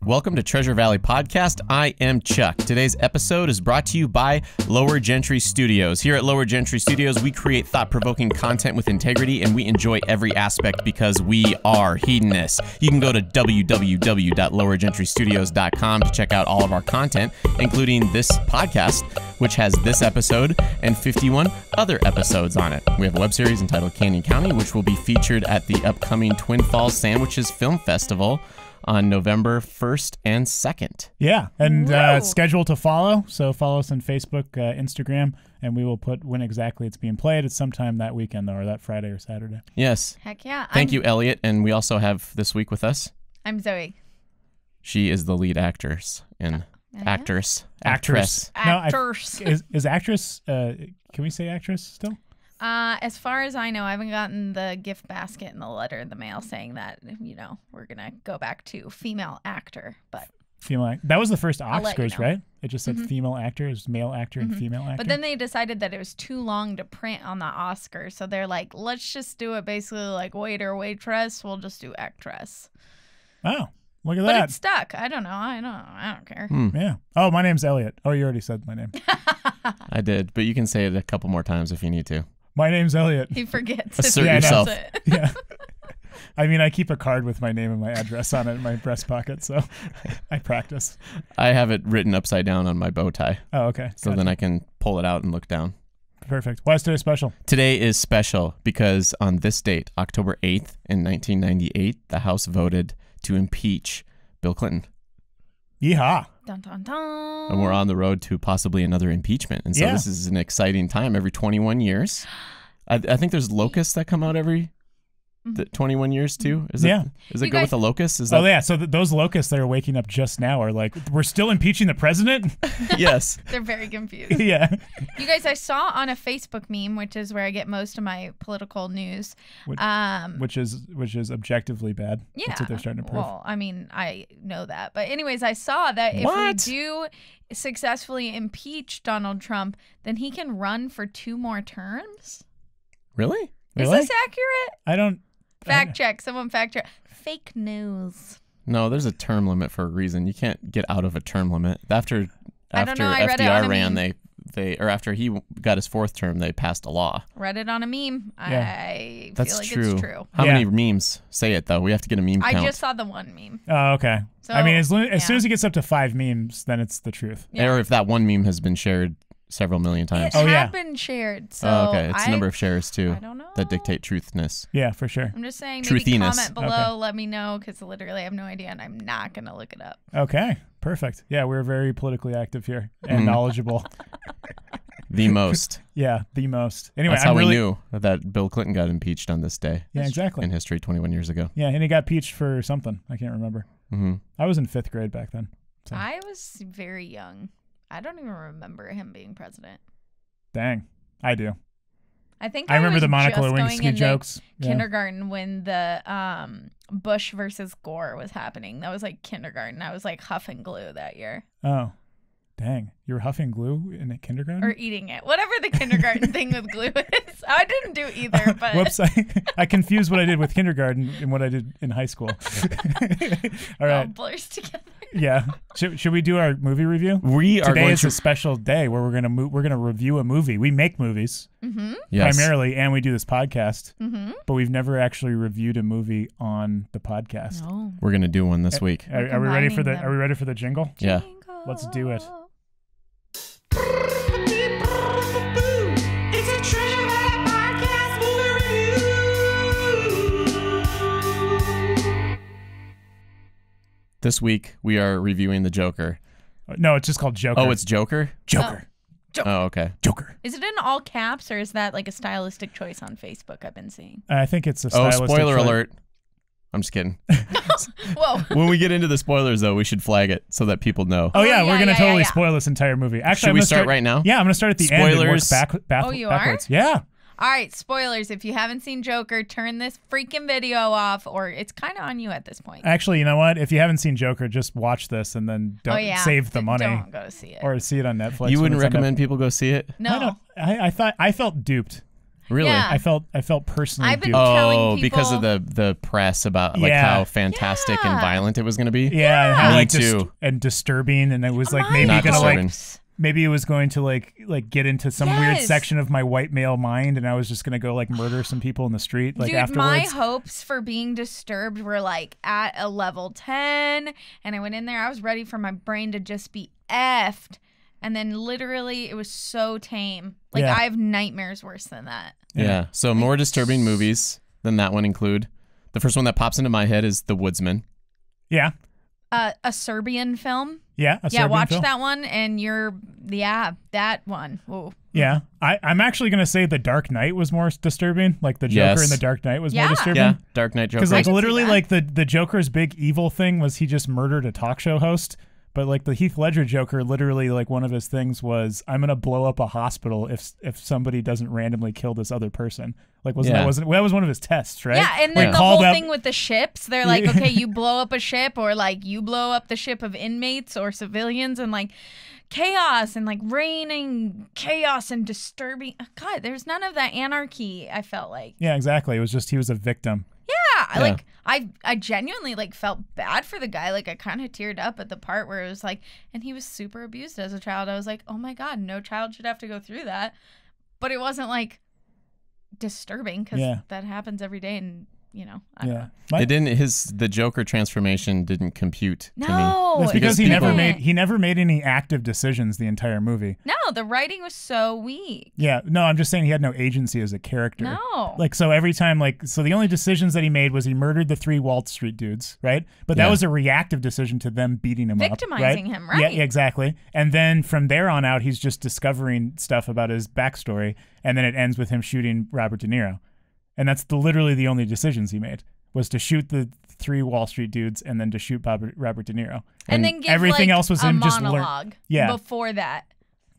Welcome to Treasure Valley Podcast. I am Chuck. Today's episode is brought to you by LowerGentry Studios. Here at LowerGentry Studios, we create thought-provoking content with integrity, and we enjoy every aspect because we are hedonists. You can go to www.lowergentrystudios.com to check out all of our content, including this podcast, which has this episode and 51 other episodes on it. We have a web series entitled Canyon County, which will be featured at the upcoming Twin Falls Sandwiches Film Festival on November 1st and 2nd. Yeah, and scheduled to follow. So follow us on Facebook, Instagram, and we will put when exactly it's being played. It's sometime that weekend, though, or that Friday or Saturday. Yes. Heck yeah. Thank you, Elliot. And we also have this week with us. I'm Zoe. She is the lead actress and actress. Actress. Actors. No, is actress, can we say actress still? As far as I know, I haven't gotten the gift basket in the letter in the mail saying that, you know, we're going to go back to female actor. But that was the first Oscars, you know. Right? It just said female actor, it was male actor and female actor. But then they decided that it was too long to print on the Oscars. So they're like, let's just do it basically like waiter, waitress. We'll just do actress. Oh, look at But that. it's stuck. I don't know. I don't care. Yeah. Oh, my name's Elliot. Oh, you already said my name. I did, but you can say it a couple more times if you need to. My name's Elliot. He forgets. Assert yourself. Yeah. I mean, I keep a card with my name and my address on it in my breast pocket, so I practice. I have it written upside down on my bow tie. Oh, okay. So then I can pull it out and look down. Perfect. Why is today special? Today is special because on this date, October 8th in 1998, the House voted to impeach Bill Clinton. Yeehaw. Dun, dun, dun. And we're on the road to possibly another impeachment. And so this is an exciting time every 21 years. I think there's locusts that come out every 21 years too. Is it go with the locusts? Is that... Oh yeah, so those locusts that are waking up just now are like, we're still impeaching the president? Yes. They're very confused. Yeah. You guys, I saw on a Facebook meme, which is where I get most of my political news. Which is objectively bad. Yeah. That's what they're starting to prove. Well, I mean, I know that. But anyways, I saw that if we do successfully impeach Donald Trump, then he can run for 2 more terms. Really? Is this accurate? I don't... Fact check. Someone fact check. Fake news. No, there's a term limit for a reason. You can't get out of a term limit. After FDR ran, after he got his 4th term, they passed a law. Read it on a meme. Yeah. I That's feel like true. it's true. How many memes? Say it though. We have to get a meme count. I just saw the one meme. Oh, okay. So, I mean, as soon as it gets up to 5 memes, then it's the truth. Yeah. Or if that one meme has been shared several million times. It had been shared. So okay. It's the number of shares too. I don't know. That dictate truthness. Yeah, for sure. I'm just saying, maybe comment below, Okay. let me know, because literally I have no idea, and I'm not going to look it up. Okay, perfect. Yeah, we're very politically active here and knowledgeable. The most. Yeah, the most. Anyway, that's how we knew that Bill Clinton got impeached on this day. Yeah, exactly. In history 21 years ago. Yeah, and he got impeached for something. I can't remember. I was in 5th grade back then. So. I was very young. I don't even remember him being president. Dang, I do. I think I remember was the Monica just Lewinsky going into jokes. Kindergarten when the Bush versus Gore was happening. That was like kindergarten. I was like huffing glue that year. Oh, dang. You were huffing glue in kindergarten? Or eating it. Whatever the kindergarten thing with glue is. I didn't do either, but... Whoops, I confused what I did with kindergarten and what I did in high school. All right. All blurs together. Yeah. Should we do our movie review? Today is a special day where we're gonna review a movie. We make movies primarily, and we do this podcast. But we've never actually reviewed a movie on the podcast. No. We're gonna do one this week. Are we ready for the? Are we ready for the jingle? Yeah. Let's do it. It's a Treasure Valley Podcast movie review. This week we are reviewing The Joker. No, it's just called Joker. Oh, it's Joker? Joker. Oh, okay. Joker. Is it in all caps, or is that like a stylistic choice on Facebook I've been seeing? I think it's a stylistic spoiler choice. alert. I'm just kidding. Whoa. When we get into the spoilers, though, we should flag it so that people know. Oh, yeah, yeah, we're going to yeah, totally yeah. spoil this entire movie. Actually, Should we start right now? Yeah, I'm going to start at the end and work Spoilers. backwards. Yeah. All right, spoilers. If you haven't seen Joker, turn this freaking video off, or it's kind of on you at this point. Actually, you know what? If you haven't seen Joker, just watch this and then don't save the money. Don't go see it. Or see it on Netflix. You wouldn't recommend people go see it? No. I thought I felt duped. Really? Yeah. I felt personally I've been duped. telling people because of the press about like how fantastic and violent it was going to be. Yeah, and how, like, too. and disturbing, and it was like My maybe gonna like hopes. maybe it was going to like get into some weird section of my white male mind, and I was just gonna go like murder some people in the street like Dude, afterwards. my hopes for being disturbed were like at a level 10, and I went in there, I was ready for my brain to just be effed, and then literally it was so tame. Like I have nightmares worse than that. Yeah. So more disturbing movies than that one include. The first one that pops into my head is The Woodsman. Yeah. A Serbian film. Yeah. Watch film. that one, and that one. Ooh. Yeah, I'm actually gonna say The Dark Knight was more disturbing. Like the Joker in The Dark Knight was more disturbing. Yeah, Dark Knight Joker. Because like literally, like the Joker's big evil thing was he just murdered a talk show host. But like the Heath Ledger Joker, literally like one of his things was, I'm gonna blow up a hospital if somebody doesn't randomly kill this other person. Like that was one of his tests, right? Yeah, and then the whole thing with the ships, they're like, okay, you blow up a ship, or like you blow up the ship of inmates or civilians, and like chaos and like raining chaos and disturbing. God, there's none of that anarchy. I felt like. Yeah, exactly. It was just he was a victim. Yeah, like I genuinely like felt bad for the guy. Like I kind of teared up at the part where it was like, and he was super abused as a child. I was like, oh my God, no child should have to go through that. But it wasn't like disturbing because that happens every day, and you know, I don't know. It didn't. The Joker transformation didn't compute to me. That's because he never made any active decisions the entire movie. No, the writing was so weak. Yeah, no, I'm just saying he had no agency as a character. No. Like, so every time, so the only decisions that he made was he murdered the 3 Wall Street dudes, right? But that was a reactive decision to them beating him Victimizing him, right? Yeah, exactly. And then from there on out, he's just discovering stuff about his backstory, and then it ends with him shooting Robert De Niro. And that's literally the only decisions he made, was to shoot the 3 Wall Street dudes and then to shoot Robert De Niro. And then give everything else was a him just monologue before that.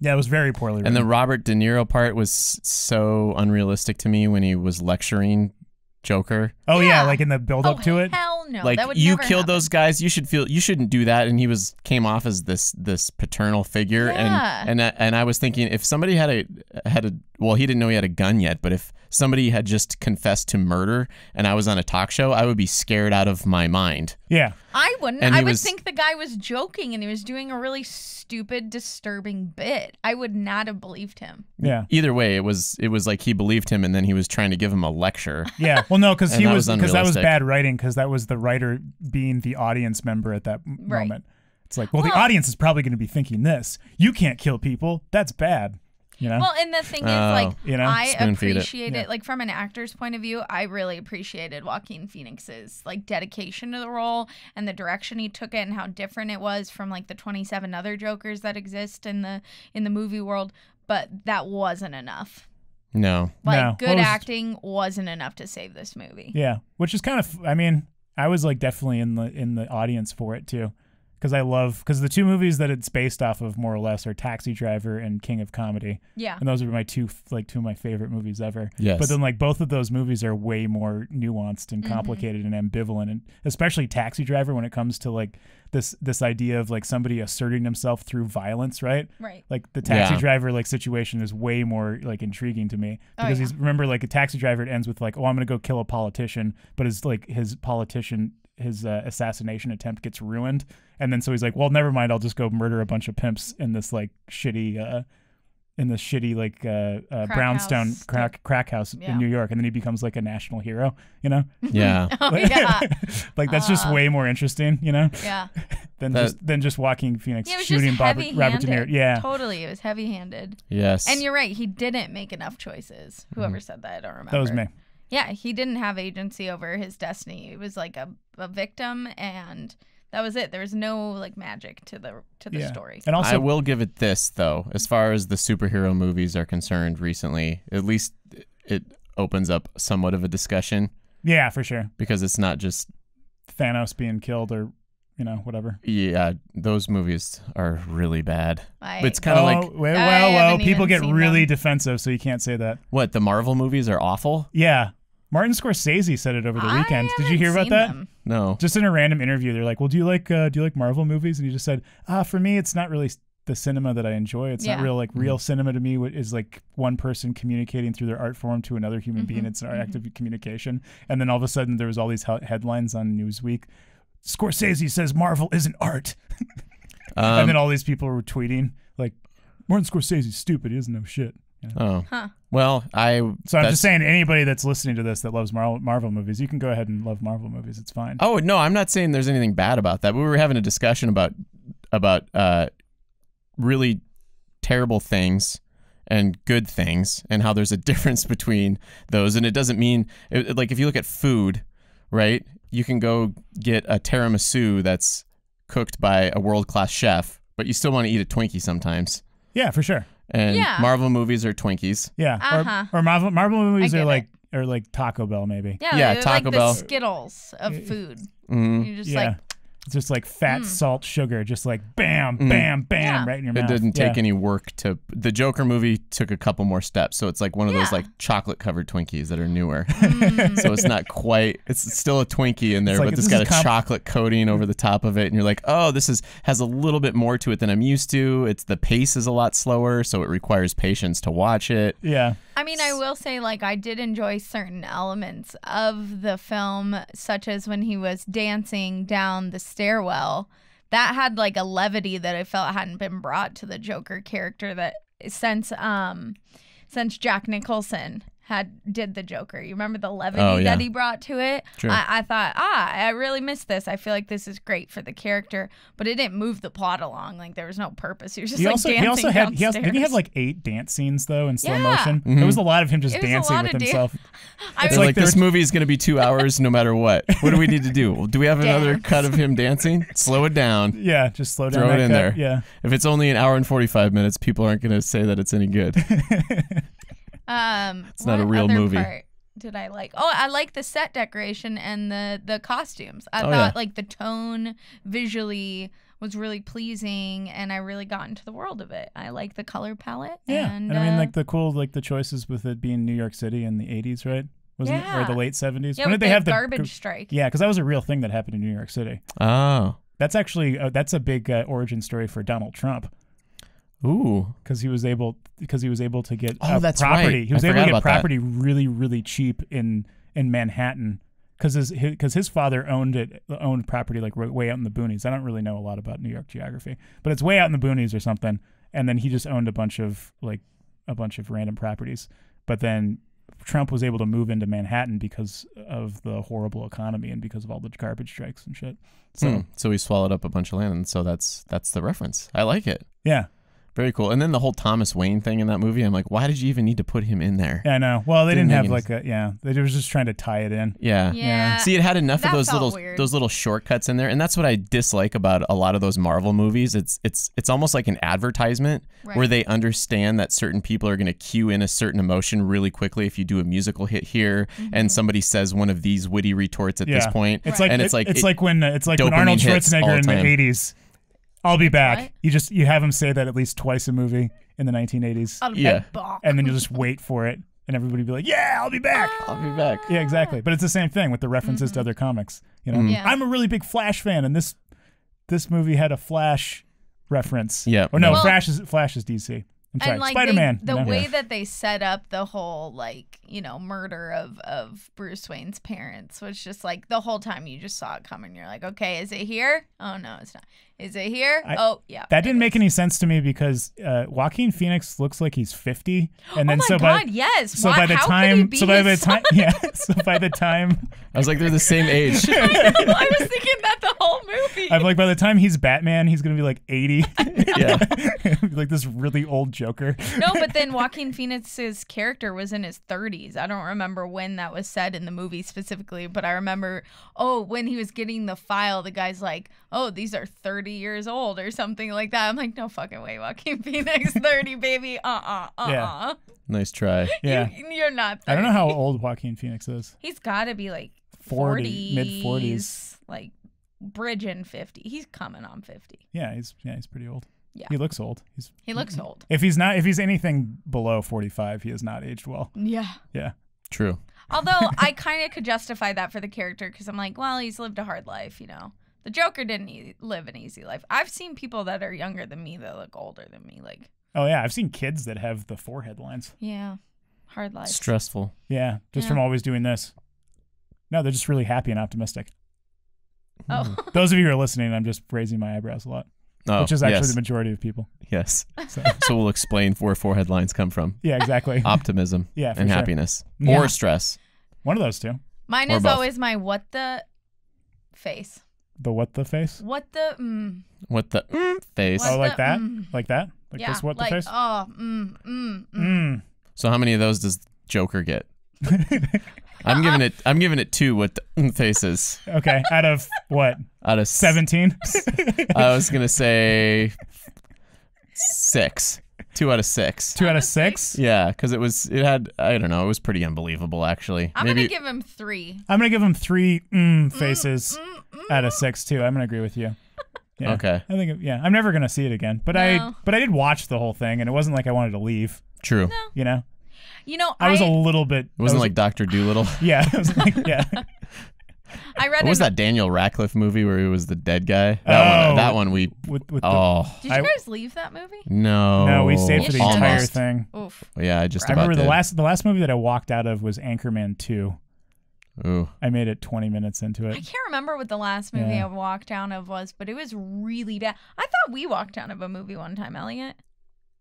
Yeah, it was very poorly written. And the Robert De Niro part was so unrealistic to me when he was lecturing Joker. Oh yeah, like in the build up to it. Hell no, like that would you never killed happen. those guys. You shouldn't do that. And he came off as this paternal figure. And I was thinking, if somebody had a well, he didn't know he had a gun yet, but if somebody had just confessed to murder and I was on a talk show, I would be scared out of my mind. Yeah. I wouldn't. I would think the guy was joking and he was doing a really stupid, disturbing bit. I would not have believed him. Yeah. Either way, it was like he believed him and then he was trying to give him a lecture. Yeah. Well, no, because that was unrealistic. bad writing, because that was the writer being the audience member at that moment. It's like, well, the audience is probably going to be thinking this. You can't kill people. That's bad. You know? Well, and the thing is, like, I Spoon-feed appreciate it. Like, from an actor's point of view, I really appreciated Joaquin Phoenix's, like, dedication to the role and the direction he took it and how different it was from, like, the 27 other Jokers that exist in the movie world. But that wasn't enough. No. Like, good acting wasn't enough to save this movie. Yeah, which is kind of, I mean, I was, like, definitely in the audience for it, too. Because the 2 movies that it's based off of, more or less, are Taxi Driver and King of Comedy. Yeah. And those are my two of my favorite movies ever. Yes. But then, like, both of those movies are way more nuanced and complicated and ambivalent, and especially Taxi Driver when it comes to, like, this idea of, like, somebody asserting himself through violence, right? Right. Like, the Taxi Driver, like, situation is way more, like, intriguing to me. Because he's, remember, like, a Taxi Driver, it ends with, like, oh, I'm going to go kill a politician, but his assassination attempt gets ruined, and then so he's like, well, never mind, I'll just go murder a bunch of pimps in this like shitty brownstone crack house in New York, and then he becomes like a national hero, you know? Yeah. Like that's just way more interesting, you know? Yeah. than just Joaquin Phoenix shooting Robert De Niro. Yeah. Totally, it was heavy-handed. Yes. And you're right, he didn't make enough choices. Whoever said that, I don't remember. That was me. Yeah, he didn't have agency over his destiny. It was like a victim, and that was it. There was no like magic to the story. And also, I will give it this though, as far as the superhero movies are concerned recently, at least it opens up somewhat of a discussion. Yeah, for sure. Because it's not just Thanos being killed or whatever. Yeah, those movies are really bad. But it's kind of like... Well, people get really defensive, so you can't say that. What, the Marvel movies are awful? Yeah. Martin Scorsese said it over the weekend. Did you hear about that? No. Just in a random interview, they're like, well, do you like Marvel movies? And he just said, for me, it's not really the cinema that I enjoy. It's not real cinema to me. Is like one person communicating through their art form to another human being. It's an active communication. And then all of a sudden there was all these headlines on Newsweek. Scorsese says Marvel isn't art. And then all these people were tweeting like, Martin Scorsese's stupid. He doesn't know shit. Yeah. Oh. Huh. Well, I'm just saying, anybody that's listening to this that loves Marvel movies, you can go ahead and love Marvel movies. It's fine. Oh, no, I'm not saying there's anything bad about that. We were having a discussion about really terrible things and good things and how there's a difference between those. And it doesn't mean, like, if you look at food, right, you can go get a tiramisu that's cooked by a world-class chef, but you still want to eat a Twinkie sometimes. Yeah, for sure. And Marvel movies are Twinkies. Yeah, or Marvel movies are like Taco Bell maybe. Yeah, Taco like Bell. The Skittles of food. You're just like. It's just like fat, salt, sugar, just like bam, bam, bam, right in your mouth. It didn't take any work to. The Joker movie took a couple more steps, so it's like one of those like chocolate-covered Twinkies that are newer. So it's not quite. It's still a Twinkie in there, but it's got a chocolate coating over the top of it, and you're like, oh, this has a little bit more to it than I'm used to. The pace is a lot slower, so it requires patience to watch it. Yeah. I mean, I will say, like, I did enjoy certain elements of the film, such as when he was dancing down the stairwell. That had, like, a levity that I felt hadn't been brought to the Joker character that since Jack Nicholson did the Joker. You remember the levity that he brought to it? Sure. I thought, I really missed this. I feel like this is great for the character, but it didn't move the plot along. Like, there was no purpose. He was just dancing downstairs. Didn't he have like 8 dance scenes though in slow motion? There was a lot of him just dancing with himself. It's like this movie is going to be 2 hours no matter what. What do we need to do? Do we have another cut of him dancing? Slow it down. Yeah, just slow down. Throw it in there. Yeah. If it's only an hour and 45 minutes, people aren't going to say that it's any good. It's not a real movie. Part did I like? Oh, I like the set decoration and the costumes. I thought like the tone visually was really pleasing, and I really got into the world of it. I like the color palette. Yeah, and I mean, like the cool, like the choices with it being New York City in the 80s, right? Wasn't it? Or the late 70s? Yeah, when did they have the garbage strike? Yeah, because that was a real thing that happened in New York City. Oh. That's actually that's a big origin story for Donald Trump. Ooh, because he was able to get that's property. Right. He was able to get property really, really cheap in Manhattan because his father owned property like way out in the boonies. I don't really know a lot about New York geography, but it's way out in the boonies or something. And then he just owned a bunch of random properties. But then Trump was able to move into Manhattan because of the horrible economy and because of all the garbage strikes and shit. So he swallowed up a bunch of land, and so that's the reference. I like it. Yeah. Very cool. And then the whole Thomas Wayne thing in that movie, I'm like, why did you even need to put him in there? Yeah, I know. Well, they didn't have they were just trying to tie it in. Yeah. See, it had enough of those little shortcuts in there, and that's what I dislike about a lot of those Marvel movies. It's almost like an advertisement where they understand that certain people are going to cue in a certain emotion really quickly if you do a musical hit here and somebody says one of these witty retorts at this point. It's like it's like when Arnold Schwarzenegger in the 80s. I'll be back. What? You have him say that at least twice a movie in the 1980s. I'll be back. And then you'll just wait for it, and everybody will be like, "Yeah, I'll be back. I'll be back." Yeah, exactly. But it's the same thing with the references to other comics. You know, I'm a really big Flash fan, and this movie had a Flash reference. Yeah. Or no, Flash is DC. I'm sorry, like Spider-Man. The way that they set up the whole murder of Bruce Wayne's parents was just like the whole time you just saw it coming. You're like, okay, is it here? Oh no, it's not. Is it here? That didn't make any sense to me because Joaquin Phoenix looks like he's 50, and then so by the time I was like, they're the same age. I was thinking that the whole movie. I'm like, by the time he's Batman, he's gonna be like 80. Yeah, like this really old Joker. No, but then Joaquin Phoenix's character was in his 30s. I don't remember when that was said in the movie specifically, but I remember when he was getting the file, the guy's like, "Oh, these are 30 years old," or something like that. I'm like, no fucking way, Joaquin Phoenix, 30, baby. Yeah. Nice try. Yeah. You're not 30. I don't know how old Joaquin Phoenix is. He's got to be like 40, mid-40s. Like bridging 50. He's coming on 50. Yeah, he's pretty old. Yeah. He looks old. He looks old. If he's anything below 45, he has not aged well. Yeah. Yeah. True. Although I kind of could justify that for the character because I'm like, well, he's lived a hard life, The The Joker didn't live an easy life. I've seen people that are younger than me that look older than me. Like, oh yeah, I've seen kids that have the forehead lines. Yeah, hard life. Stressful. Yeah, just from always doing this. No, they're just really happy and optimistic. Oh, those of you who are listening, I'm just raising my eyebrows a lot, which is actually the majority of people. Yes. So we'll explain where forehead lines come from. Yeah, exactly. Optimism. And happiness, or stress. One of those two. Mine is always my what the face. The what the face? What the What the face? Oh, like that? Like that? Like this what the face? So how many of those does Joker get? I'm giving it 2 what the faces. Okay. Out of what? Out of 17? I was gonna say 6. 2 out of 6. 2 out of 6? Yeah, because it had, I don't know, it was pretty unbelievable actually. I'm gonna give him 3. I'm gonna give him 3 faces out of 6 too. I'm gonna agree with you. Yeah. Okay. I think I'm never gonna see it again. But I did watch the whole thing, and it wasn't like I wanted to leave. True. No. You know. I was a little bit. It wasn't like Dr. Dolittle. Yeah. It was like, yeah. I read. What was that Daniel Radcliffe movie where he was the dead guy? That one we. Did you guys leave that movie? No, we stayed for the entire thing. Oof. Yeah, I remember the last movie that I walked out of was Anchorman 2. Ooh. I made it 20 minutes into it. I can't remember what the last movie I walked out of was, but it was really bad. I thought we walked out of a movie one time, Elliot.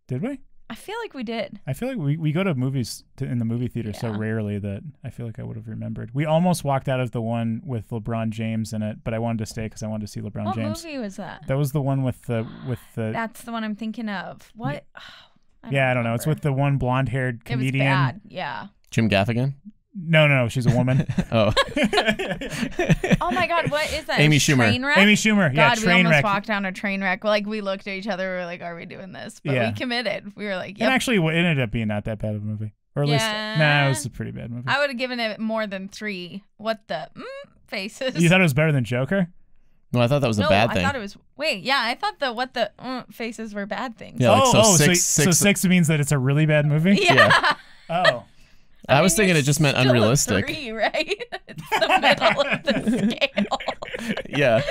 Did we? I feel like we did. I feel like we go to movies in the movie theater so rarely that I feel like I would have remembered. We almost walked out of the one with LeBron James in it, but I wanted to stay because I wanted to see LeBron James. What movie was that? That was the one with the. That's the one I'm thinking of. What? I don't know. It's with the one blonde-haired comedian. It was bad. Yeah. Jim Gaffigan? No, she's a woman. Oh. Oh my God, what is that? Amy Schumer. Train wreck? Amy Schumer. Yeah, God, train we almost wreck. walked down a train wreck. Like, we looked at each other. We were like, "Are we doing this?" But we committed. We were like, "Yep." And actually, it ended up being not that bad of a movie, or at least, it was a pretty bad movie. I would have given it more than 3. What the faces? You thought it was better than Joker? No, I thought that was a bad thing. I thought it was. Wait, yeah, I thought the what the faces were bad things. Yeah, like, so 6 means that it's a really bad movie? Yeah. Oh. I was thinking it just meant unrealistic. 3, right? It's the middle of the scale. Yeah.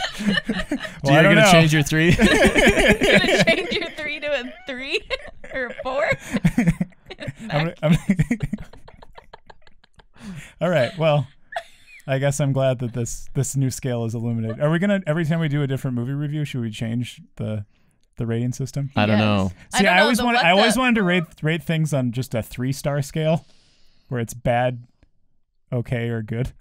So you're going to change your 3? You're going to change your 3 to a 3 or a 4? All right. Well, I guess I'm glad that this new scale is illuminated. Are we going to, every time we do a different movie review, should we change the rating system? I don't know. See, I always wanted to rate things on just a 3-star scale, where it's bad, okay, or good.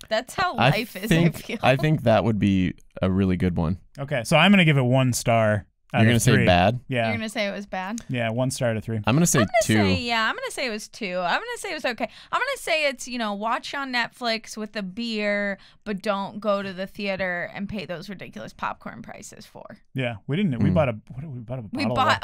That's how life is, I feel. I think that would be a really good one. Okay, so I'm going to give it 1 star out You're going to of 3. say bad? Yeah. You're going to say it was bad? Yeah, 1 star out of 3. I'm going to say 2. I'm going to say it was 2. I'm going to say it was okay. I'm going to say it's, watch on Netflix with a beer, but don't go to the theater and pay those ridiculous popcorn prices for. Yeah, we didn't. We bought a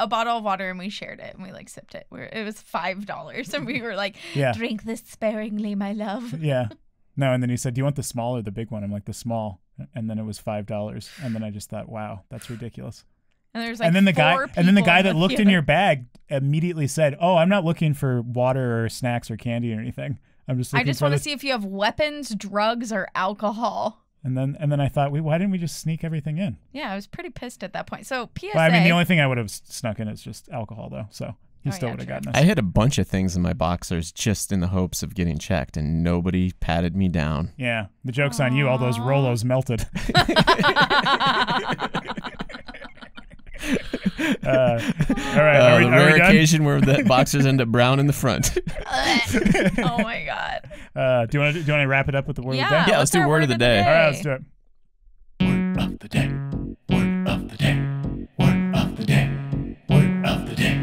bottle of water and we shared it and we sipped it. It was $5 and we were like, drink this sparingly, my love. Yeah. No, and then he said, "Do you want the small or the big one?" I'm like, "The small." And then it was $5, and then I just thought, "Wow, that's ridiculous." And there's like and then the guy that looked theater. in your bag immediately said, "Oh, I'm not looking for water or snacks or candy or anything. I'm just looking I just want to see if you have weapons, drugs, or alcohol." And then I thought, why didn't we just sneak everything in? Yeah, I was pretty pissed at that point. So PSA. Well, I mean, the only thing I would have snuck in is just alcohol, though. So he still would have gotten us. I hid a bunch of things in my boxers just in the hopes of getting checked, and nobody patted me down. Yeah, the joke's on you. All those Rolos melted. All right. The rare occasion where the boxers end up brown in the front. Oh my God. Do you want to wrap it up with the word of the day? Yeah, let's do word of the day. All right, let's do it. Word of the day. Word of the day. Word of the day. Word of the day.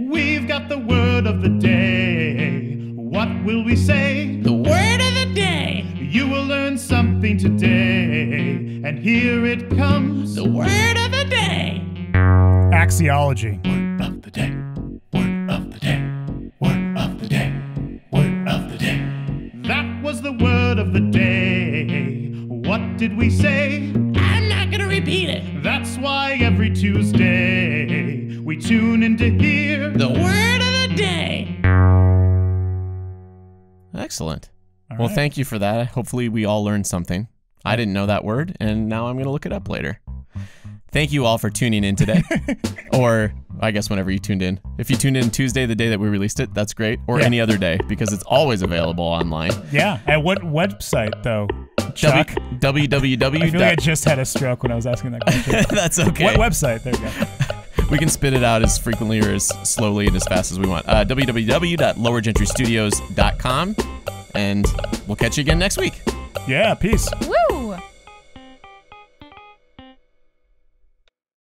We've got the word of the day. What will we say? The word of the day. You will learn something today. And here it comes. The word of the day. Axiology. Word of the day. Word of the day. Word of the day. Word of the day. That was the word of the day. What did we say? I'm not gonna repeat it. That's why every Tuesday we tune in to hear the word of the day. Excellent. Well, thank you for that. Hopefully we all learned something. I didn't know that word, and now I'm going to look it up later. Thank you all for tuning in today. Or I guess whenever you tuned in. If you tuned in Tuesday, the day that we released it, that's great. Or any other day, because it's always available online. Yeah. At what website, though? Chuck? www. I feel like I just had a stroke when I was asking that question. That's okay. What website? There you go. We can spit it out as frequently or as slowly and as fast as we want. www.lowergentrystudios.com. And we'll catch you again next week. Yeah, peace. Woo!